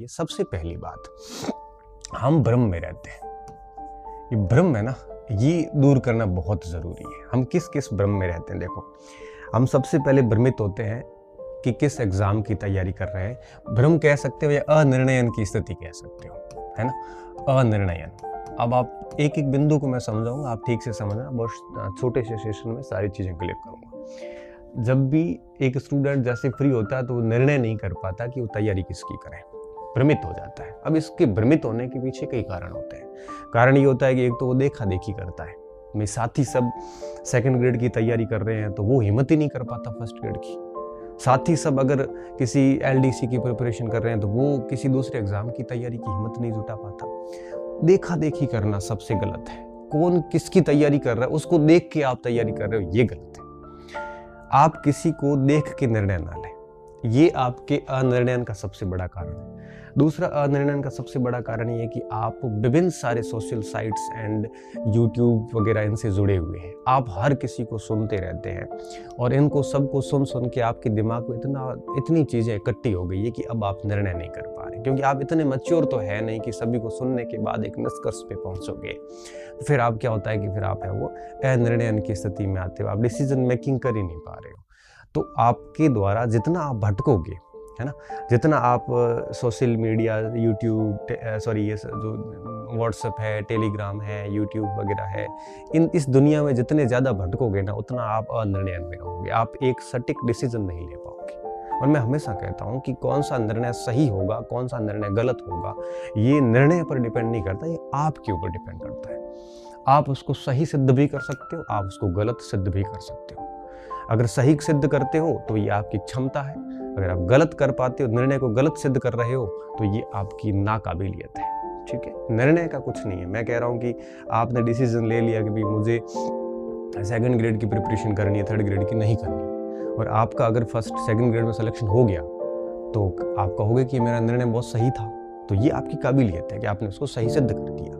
ये सबसे पहली बात, हम भ्रम में रहते हैं। ये भ्रम है ना, ये दूर करना बहुत ज़रूरी है। हम किस किस भ्रम में रहते हैं? देखो, हम सबसे पहले भ्रमित होते हैं कि किस एग्ज़ाम की तैयारी कर रहे हैं। भ्रम कह सकते हो या अनिर्णयन की स्थिति कह सकते हो, है ना? अनिर्णयन। अब आप एक एक बिंदु को मैं समझाऊंगा, आप ठीक से समझना। बहुत छोटे से सेशन में सारी चीज़ें क्लियर करूंगा। जब भी एक स्टूडेंट जैसे फ्री होता है तो वो निर्णय नहीं कर पाता कि वो तैयारी किसकी करे, भ्रमित हो जाता है। अब इसके भ्रमित होने के पीछे कई कारण होते हैं। कारण ये होता है कि एक तो वो देखा देखी करता है। मेरे साथी सब सेकंड ग्रेड की तैयारी कर रहे हैं तो वो हिम्मत ही नहीं कर पाता फर्स्ट ग्रेड की। साथी सब अगर किसी एलडीसी की प्रिपरेशन कर रहे हैं तो वो किसी दूसरे एग्जाम की तैयारी की हिम्मत नहीं जुटा पाता। देखा देखी करना सबसे गलत है। कौन किसकी तैयारी कर रहा है उसको देख के आप तैयारी कर रहे हो, ये गलत है। आप किसी को देख के निर्णय ना लें, ये आपके अनिर्णयन का सबसे बड़ा कारण है। दूसरा अनिर्णयन का सबसे बड़ा कारण ये है कि आप विभिन्न सारे सोशल साइट्स एंड यूट्यूब वगैरह इनसे जुड़े हुए हैं। आप हर किसी को सुनते रहते हैं और इनको सबको सुन सुन के आपके दिमाग में इतनी चीज़ें इकट्ठी हो गई है कि अब आप निर्णय नहीं कर पा रहे, क्योंकि आप इतने मैच्योर तो है नहीं कि सभी को सुनने के बाद एक निष्कर्ष पे पहुंचोगे। फिर आप क्या होता है कि फिर आप है वो अनिर्णयन की स्थिति में आते हो, आप डिसीजन मेकिंग कर ही नहीं पा रहे हो। तो आपके द्वारा जितना आप भटकोगे, है ना, जितना आप सोशल मीडिया, यूट्यूब, ये जो व्हाट्सएप है, टेलीग्राम है, यूट्यूब वगैरह है, इस दुनिया में जितने ज़्यादा भटकोगे ना, उतना आप अनिर्णय में रहोगे। आप एक सटीक डिसीजन नहीं ले पाओगे। और मैं हमेशा कहता हूँ कि कौन सा निर्णय सही होगा, कौन सा निर्णय गलत होगा, ये निर्णय पर डिपेंड नहीं करता, ये आपके ऊपर डिपेंड करता है। आप उसको सही सिद्ध भी कर सकते हो, आप उसको गलत सिद्ध भी कर सकते हो। अगर सही सिद्ध करते हो तो ये आपकी क्षमता है। अगर आप गलत कर पाते हो, निर्णय को गलत सिद्ध कर रहे हो, तो ये आपकी नाकाबिलियत है। ठीक है, निर्णय का कुछ नहीं है। मैं कह रहा हूँ कि आपने डिसीजन ले लिया कि भाई मुझे सेकंड ग्रेड की प्रिपरेशन करनी है, थर्ड ग्रेड की नहीं करनी है, और आपका अगर फर्स्ट सेकंड ग्रेड में सिलेक्शन हो गया तो आप कहोगे कि मेरा निर्णय बहुत सही था। तो ये आपकी काबिलियत है कि आपने उसको सही सिद्ध कर दिया।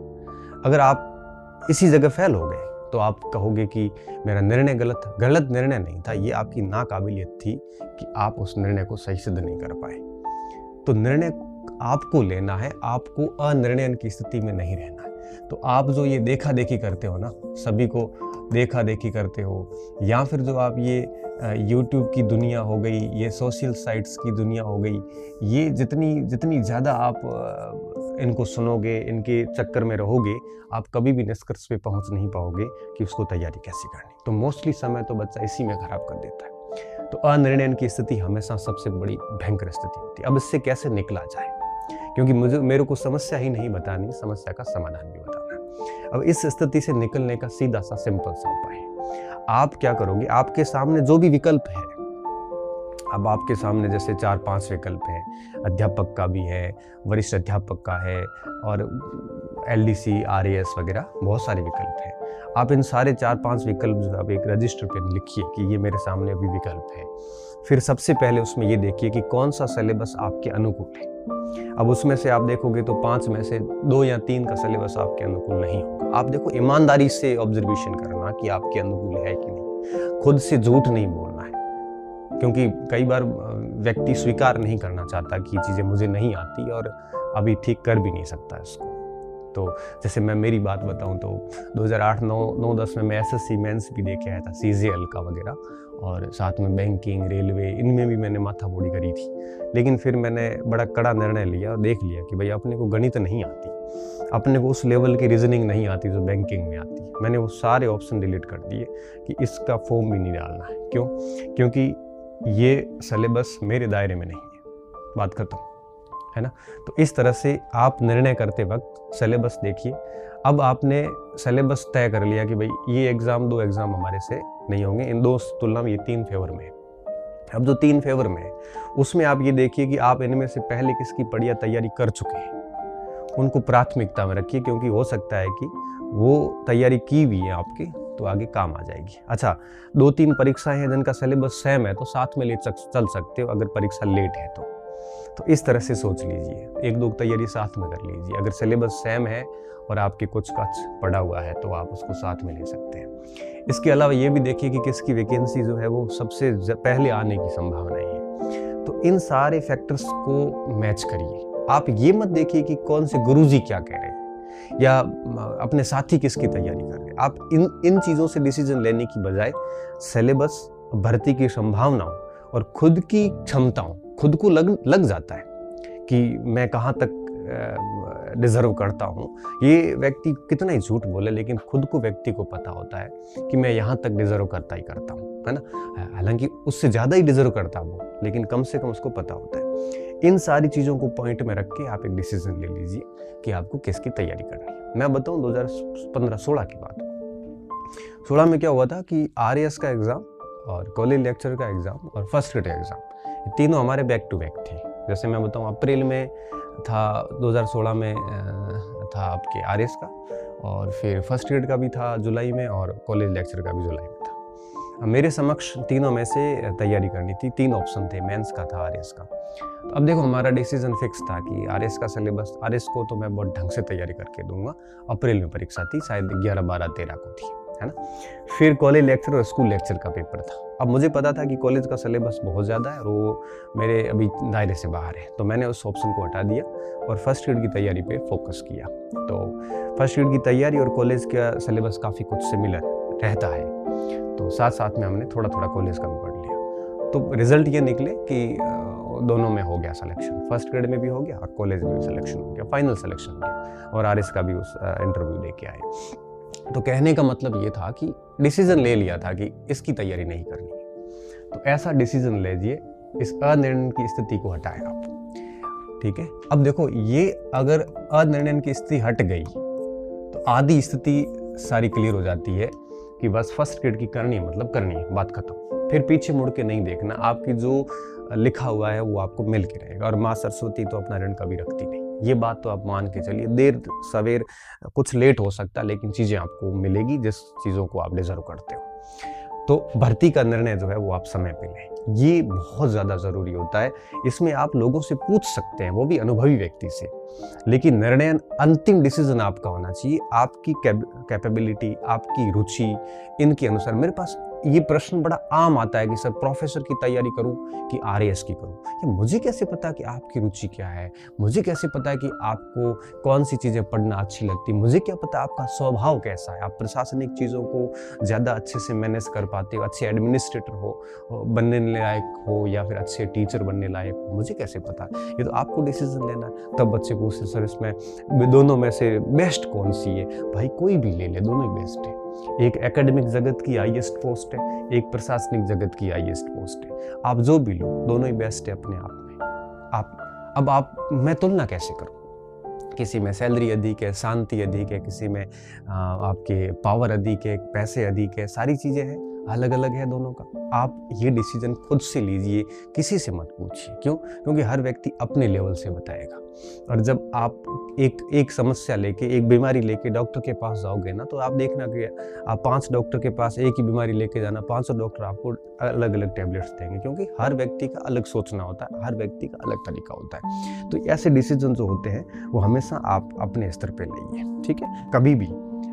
अगर आप इसी जगह फेल हो गए तो आप कहोगे कि मेरा निर्णय गलत था। गलत निर्णय नहीं था, ये आपकी नाकाबिलियत थी कि आप उस निर्णय को सही सिद्ध नहीं कर पाए। तो निर्णय आपको लेना है, आपको अनिर्णयन की स्थिति में नहीं रहना है। तो आप जो ये देखा देखी करते हो ना, सभी को देखा देखी करते हो, या फिर जो आप ये यूट्यूब की दुनिया हो गई, ये सोशल साइट्स की दुनिया हो गई, ये जितनी ज़्यादा आप इनको सुनोगे, इनके चक्कर में रहोगे, आप कभी भी निष्कर्ष पे पहुंच नहीं पाओगे कि उसको तैयारी कैसे करनी। तो मोस्टली समय तो बच्चा इसी में खराब कर देता है। तो अनिर्णयन की स्थिति हमेशा सबसे बड़ी भयंकर स्थिति होती है। अब इससे कैसे निकला जाए, क्योंकि मेरे को समस्या ही नहीं बतानी, समस्या का समाधान भी बताना है। अब इस स्थिति से निकलने का सीधा सा सिंपल सा उपाय है। आप क्या करोगे, आपके सामने जो भी विकल्प है, अब आपके सामने जैसे 4-5 विकल्प हैं, अध्यापक का भी है, वरिष्ठ अध्यापक का है, और एलडीसी, आरएएस वगैरह बहुत सारे विकल्प हैं। आप इन सारे 4-5 विकल्प जो आप एक रजिस्टर पे लिखिए कि ये मेरे सामने अभी विकल्प है। फिर सबसे पहले उसमें ये देखिए कि कौन सा सिलेबस आपके अनुकूल है। अब उसमें से आप देखोगे तो 5 में से 2 या 3 का सिलेबस आपके अनुकूल नहीं होगा। आप देखो, ईमानदारी से ऑब्जर्वेशन करना कि आपके अनुकूल है कि नहीं। खुद से झूठ नहीं बोलना है, क्योंकि कई बार व्यक्ति स्वीकार नहीं करना चाहता कि चीज़ें मुझे नहीं आती और अभी ठीक कर भी नहीं सकता इसको। तो जैसे मैं मेरी बात बताऊं तो 2008-9-10 में मैं एसएससी मेंस भी देखे आया था, सीजीएल का वगैरह, और साथ में बैंकिंग, रेलवे, इनमें भी मैंने माथाबोड़ी करी थी। लेकिन फिर मैंने बड़ा कड़ा निर्णय लिया और देख लिया कि भाई अपने को गणित नहीं आती, अपने को उस लेवल की रीजनिंग नहीं आती जो बैंकिंग में आती है। मैंने वो सारे ऑप्शन डिलीट कर दिए कि इसका फॉर्म भी नहीं डालना है। क्यों? क्योंकि ये सिलेबस मेरे दायरे में नहीं है, बात खत्म, है ना। तो इस तरह से आप निर्णय करते वक्त सिलेबस देखिए। अब आपने सिलेबस तय कर लिया कि भाई ये एग्ज़ाम, 2 एग्ज़ाम हमारे से नहीं होंगे, इन 2 तुलना में ये 3 फेवर में है। अब जो 3 फेवर में है उसमें आप ये देखिए कि आप इनमें से पहले किसकी बढ़िया तैयारी कर चुके हैं, उनको प्राथमिकता में रखिए, क्योंकि हो सकता है कि वो तैयारी की हुई है आपकी तो आगे काम आ जाएगी। अच्छा, 2-3 परीक्षाएं हैं जिनका सिलेबस सेम है तो साथ में चल सकते हो अगर परीक्षा लेट है तो इस तरह से सोच लीजिए, 1-2 तैयारी साथ में कर लीजिए। अगर सिलेबस सेम है और आपके कुछ पड़ा हुआ है तो आप उसको साथ में ले सकते हैं। इसके अलावा ये भी देखिए कि किसकी वैकेंसी जो है वो सबसे पहले आने की संभावना है। तो इन सारे फैक्टर्स को मैच करिए आप ये मत देखिए कि कौन से गुरुजी क्या कह रहे हैं या अपने साथी किसकी तैयारी कर रहे हैं। आप इन चीज़ों से डिसीजन लेने की बजाय सिलेबस, भर्ती की संभावनाओं और खुद की क्षमताओं, खुद को लग जाता है कि मैं कहाँ तक डिजर्व करता हूँ। ये व्यक्ति कितना ही झूठ बोले, लेकिन खुद को व्यक्ति को पता होता है कि मैं यहाँ तक डिजर्व करता ही करता हूँ, है ना। हालांकि उससे ज़्यादा ही डिजर्व करता हूँ, लेकिन कम से कम उसको पता होता है। इन सारी चीज़ों को पॉइंट में रख के आप एक डिसीजन ले लीजिए कि आपको किसकी तैयारी करनी है। मैं बताऊँ 2015-16 की बात। 16 में क्या हुआ था कि RAS का एग्ज़ाम और कॉलेज लेक्चर का एग्ज़ाम और फर्स्ट ग्रेड का एग्ज़ाम, ये तीनों हमारे बैक टू बैक थे। जैसे मैं बताऊँ अप्रैल में था, 2016 में था आपके RAS का, और फिर फर्स्ट ग्रेड का भी था जुलाई में, और कॉलेज लेक्चर का भी जुलाई में था। मेरे समक्ष तीनों में से तैयारी करनी थी। 3 ऑप्शन थे, मेंस का था, RAS का। तो अब देखो हमारा डिसीजन फिक्स था कि RAS का सिलेबस, RAS को तो मैं बहुत ढंग से तैयारी करके दूंगा। अप्रैल में परीक्षा थी, शायद 11, 12, 13 को थी, है ना। फिर कॉलेज लेक्चर और स्कूल लेक्चर का पेपर था। अब मुझे पता था कि कॉलेज का सिलेबस बहुत ज़्यादा है और वो मेरे अभी दायरे से बाहर है, तो मैंने उस ऑप्शन को हटा दिया और फर्स्ट ग्रेड की तैयारी पे फोकस किया। तो फर्स्ट ग्रेड की तैयारी और कॉलेज का सिलेबस काफ़ी कुछ सिमिलर रहता है, तो साथ साथ में हमने थोड़ा थोड़ा कॉलेज का भी पढ़ लिया। तो रिजल्ट ये निकले कि दोनों में हो गया सिलेक्शन, फर्स्ट ग्रेड में भी हो गया और कॉलेज में भी सिलेक्शन हो गया, फाइनल सिलेक्शन हो गया, और RAS का भी उस इंटरव्यू दे के आए। तो कहने का मतलब ये था कि डिसीजन ले लिया था कि इसकी तैयारी नहीं करनी है। तो ऐसा डिसीजन लीजिए, इस अनिर्णय की स्थिति को हटाएं आप, ठीक है। अब देखो, ये अगर अनिर्णय की स्थिति हट गई तो आधी स्थिति सारी क्लियर हो जाती है कि बस फर्स्ट ग्रेड की करनी है, मतलब करनी है, बात खत्म। फिर पीछे मुड़ के नहीं देखना, आपकी जो लिखा हुआ है वो आपको मिल के रहेगा। और माँ सरस्वती तो अपना ऋण कभी रखती नहीं, ये बात तो आप मान के चलिए। देर सवेर कुछ लेट हो सकता है, लेकिन चीज़ें आपको मिलेगी जिस चीज़ों को आप डिजर्व करते हो। तो भर्ती का निर्णय जो है वो आप समय पे लें, ये बहुत ज़्यादा ज़रूरी होता है। इसमें आप लोगों से पूछ सकते हैं, वो भी अनुभवी व्यक्ति से, लेकिन निर्णय अंतिम डिसीजन आपका होना चाहिए, आपकी कैपेबिलिटी, आपकी रुचि, इनके अनुसार। मेरे पास ये प्रश्न बड़ा आम आता है कि सर प्रोफेसर की तैयारी करूं कि RAS की करूं। ये मुझे कैसे पता कि आपकी रुचि क्या है, मुझे कैसे पता है कि आपको कौन सी चीज़ें पढ़ना अच्छी लगती, मुझे क्या पता आपका स्वभाव कैसा है, आप प्रशासनिक चीज़ों को ज़्यादा अच्छे से मैनेज कर पाते हो, अच्छे एडमिनिस्ट्रेटर हो, बनने लायक हो, या फिर अच्छे टीचर बनने लायक हो, मुझे कैसे पता। ये तो आपको डिसीजन लेना है। तब बच्चे पूछते सर इसमें दोनों में से बेस्ट कौन सी है। भाई कोई भी ले ले, दोनों ही बेस्ट है। एक एकेडमिक जगत की हाईएस्ट पोस्ट है, एक प्रशासनिक जगत की हाईएस्ट पोस्ट है। आप जो भी लो, दोनों ही बेस्ट है अपने आप में। आप मैं तुलना कैसे करूं? किसी में सैलरी अधिक है, शांति अधिक है, किसी में आपके पावर अधिक है, पैसे अधिक है, सारी चीजें हैं, अलग अलग है दोनों का। आप ये डिसीजन खुद से लीजिए, किसी से मत पूछिए। क्यों? क्योंकि हर व्यक्ति अपने लेवल से बताएगा। और जब आप एक समस्या लेके, एक बीमारी लेके डॉक्टर के पास जाओगे ना, तो आप देखना कि आप 5 डॉक्टर के पास एक ही बीमारी लेके जाना, 500 डॉक्टर आपको अलग अलग टैबलेट्स देंगे, क्योंकि हर व्यक्ति का अलग सोचना होता है, हर व्यक्ति का अलग तरीका होता है। तो ऐसे डिसीजन जो होते हैं वो हमेशा आप अपने स्तर पे लाइए, ठीक है। कभी भी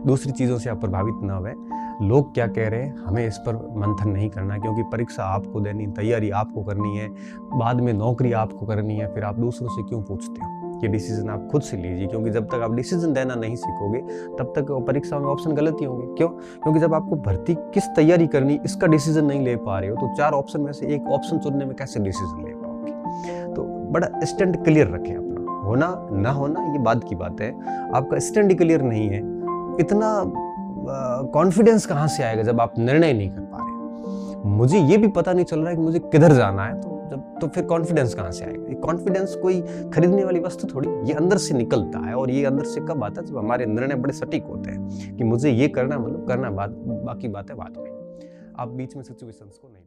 दूसरी चीज़ों से आप प्रभावित ना हुए। लोग क्या कह रहे हैं, हमें इस पर मंथन नहीं करना, क्योंकि परीक्षा आपको देनी, तैयारी आपको करनी है, बाद में नौकरी आपको करनी है, फिर आप दूसरों से क्यों पूछते हो। ये डिसीजन आप खुद से लीजिए, क्योंकि जब तक आप डिसीजन देना नहीं सीखोगे तब तक परीक्षा में ऑप्शन गलत ही होंगे। क्यों? क्योंकि जब आपको भर्ती किस तैयारी करनी, इसका डिसीजन नहीं ले पा रहे हो, तो 4 ऑप्शन में से एक ऑप्शन चुनने में कैसे डिसीजन ले पाओगे। तो बड़ा स्टैंड क्लियर रखें अपना, होना ना होना ये बाद की बात है। आपका स्टैंड क्लियर नहीं है, इतना कॉन्फिडेंस कहाँ से आएगा जब आप निर्णय नहीं कर पा रहे। मुझे ये भी पता नहीं चल रहा है कि मुझे किधर जाना है, तो फिर कॉन्फिडेंस कहाँ से आएगा। ये कॉन्फिडेंस कोई खरीदने वाली वस्तु थोड़ी, ये अंदर से निकलता है। और ये अंदर से कब आता है? जब हमारे निर्णय बड़े सटीक होते हैं कि मुझे ये करना, मतलब करना, बाकी बात है बाद में। आप बीच में सिचुएशंस को नहीं